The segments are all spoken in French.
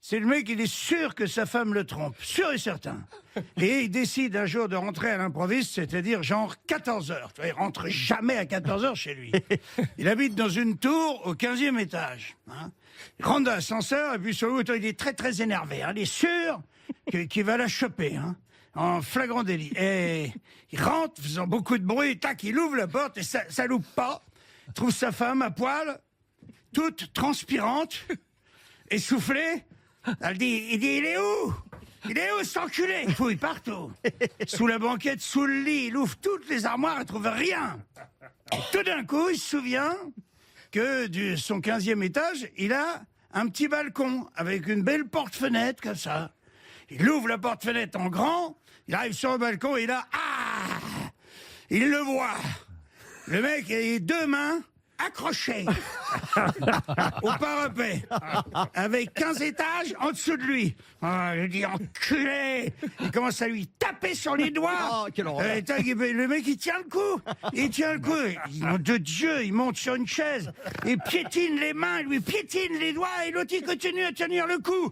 c'est le mec, il est sûr que sa femme le trompe, sûr et certain. Et il décide un jour de rentrer à l'improviste, c'est-à-dire genre 14h. Il rentre jamais à 14h chez lui. Il habite dans une tour au 15e étage. Hein. Il rentre dans l'ascenseur et puis sur le il est très très énervé. Hein. Il est sûr qu'il va la choper, hein, en flagrant délit. Et il rentre faisant beaucoup de bruit, tac, il ouvre la porte et ça loupe pas. Il trouve sa femme à poil, toute transpirante, essoufflée. Il dit, il est où? Il est où, cet enculé? Il fouille partout. Sous la banquette, sous le lit, il ouvre toutes les armoires, il trouve rien. Et tout d'un coup, il se souvient que de son 15e étage, il a un petit balcon avec une belle porte-fenêtre comme ça. Il ouvre la porte-fenêtre en grand, il arrive sur le balcon et là, il le voit. Le mec a les deux mains accrochées au parapet, avec 15 étages en dessous de lui. Je dis, enculé! Il commence à lui taper sur les doigts. Le mec, il tient le coup. Il tient le coup. Nom de Dieu, il monte sur une chaise. Il piétine les mains, il lui piétine les doigts, et l'autre, il continue à tenir le coup.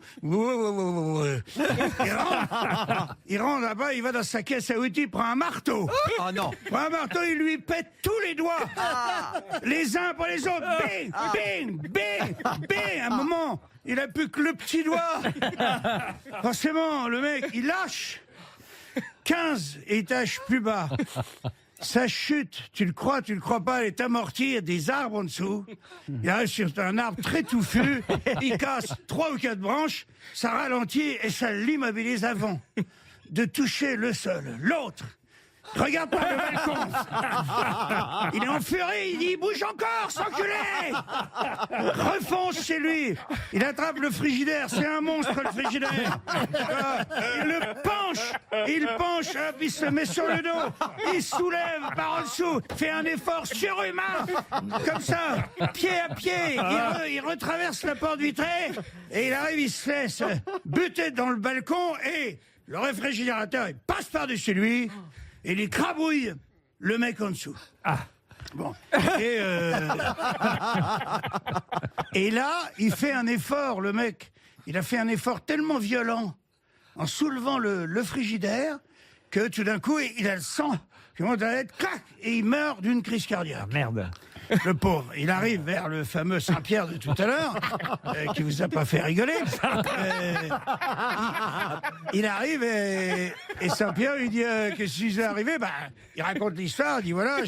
Il rentre là-bas, il va dans sa caisse à outils, il prend un marteau. Oh non. Prend un marteau, il lui pète tous les doigts. Les uns pour les autres. Bing, bing, bing, bing. À un moment, il a plus que le petit doigt. Forcément, le mec, il lâche. 15 étages plus bas. Ça chute, tu le crois pas, elle est amortie, il y a des arbres en dessous. Il arrive sur un arbre très touffu, il casse 3 ou 4 branches, ça ralentit et ça l'immobilise avant de toucher le sol. L'autre, regarde pas le balcon. Il est en furie, il dit, il bouge encore, cet enculé. Refonce chez lui. Il attrape le frigidaire, c'est un monstre le frigidaire. Il le penche, hop, il se met sur le dos, il soulève par en dessous, fait un effort surhumain, comme ça, pied à pied, il retraverse la porte vitrée, et il arrive, il se laisse buter dans le balcon, et le réfrigérateur, il passe par-dessus lui, et il écrabouille le mec en dessous. Bon. Et là, il fait un effort, le mec. Il a fait un effort tellement violent en soulevant le frigidaire que tout d'un coup, il a le sang qui monte à la tête, clac, et il meurt d'une crise cardiaque. Merde. Le pauvre, il arrive vers le fameux Saint-Pierre de tout à l'heure, qui vous a pas fait rigoler. Il arrive et Saint-Pierre lui dit qu'est-ce qui est arrivé? Il raconte l'histoire, il dit voilà,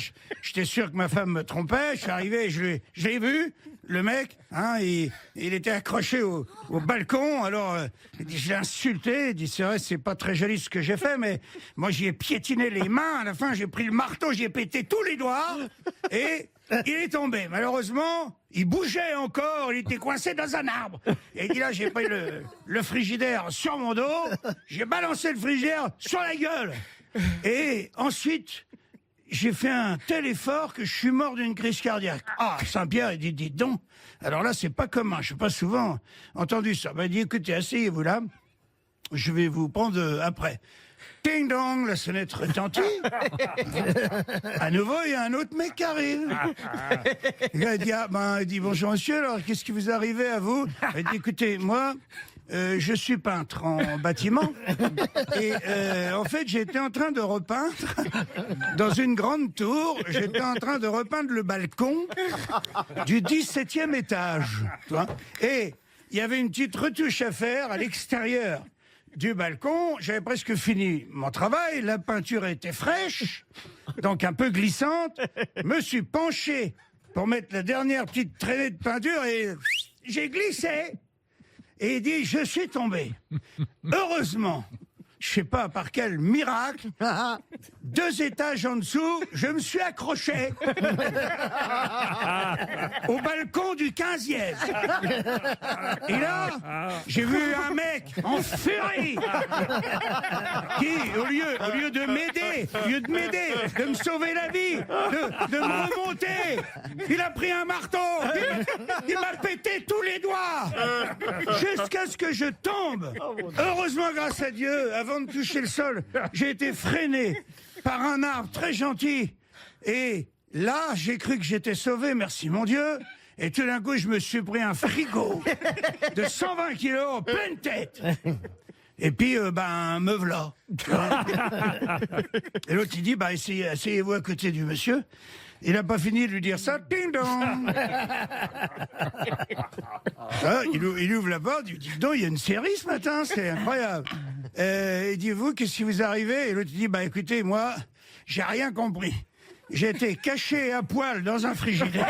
j'étais sûr que ma femme me trompait, je suis arrivé, je l'ai vu, le mec, hein, il était accroché au balcon, alors il dit je l'ai insulté, il dit c'est vrai, c'est pas très joli ce que j'ai fait, mais moi j'y ai piétiné les mains, à la fin j'ai pris le marteau, j'y ai pété tous les doigts, et il est tombé. Malheureusement, il bougeait encore, il était coincé dans un arbre. Et il dit là, j'ai pris le frigidaire sur mon dos, j'ai balancé le frigidaire sur la gueule. Et ensuite, j'ai fait un tel effort que je suis mort d'une crise cardiaque. Saint-Pierre, il dit, dites donc, alors là, c'est pas commun, je n'ai pas souvent entendu ça. Il dit, écoutez, asseyez-vous là, je vais vous prendre après. Ding dong, la sonnette retentit. À nouveau, il y a un autre mec qui arrive. Il dit bonjour monsieur, alors qu'est-ce qui vous est arrivé à vous? Il dit écoutez, moi, je suis peintre en bâtiment. Et en fait, j'étais en train de repeindre dans une grande tour, j'étais en train de repeindre le balcon du 17e étage. Tu vois, et il y avait une petite retouche à faire à l'extérieur du balcon, j'avais presque fini mon travail, la peinture était fraîche, donc un peu glissante, me suis penché pour mettre la dernière petite traînée de peinture et j'ai glissé. Et il dit, je suis tombé. Heureusement, je sais pas par quel miracle, 2 étages en dessous, je me suis accroché au balcon du 15e. Et là, j'ai vu un mec en furie qui, au lieu de m'aider, de me sauver la vie, de me remonter, il a pris un marteau, il m'a pété tous les doigts jusqu'à ce que je tombe. Heureusement, grâce à Dieu, avant de toucher le sol, j'ai été freiné par un arbre très gentil. Et là, j'ai cru que j'étais sauvé, merci mon Dieu. Et tout d'un coup, je me suis pris un frigo de 120 kilos en pleine tête. Et puis, me voilà. Et l'autre, il dit, asseyez-vous à côté du monsieur. Il n'a pas fini de lui dire ça. Ding dong. Il ouvre la porte, il dit, donc, il y a une série ce matin, c'est incroyable. Il dit, vous, qu'est-ce qui vous arrivez? Et l'autre, il dit, écoutez, moi, j'ai rien compris. J'ai été caché à poil dans un frigidaire.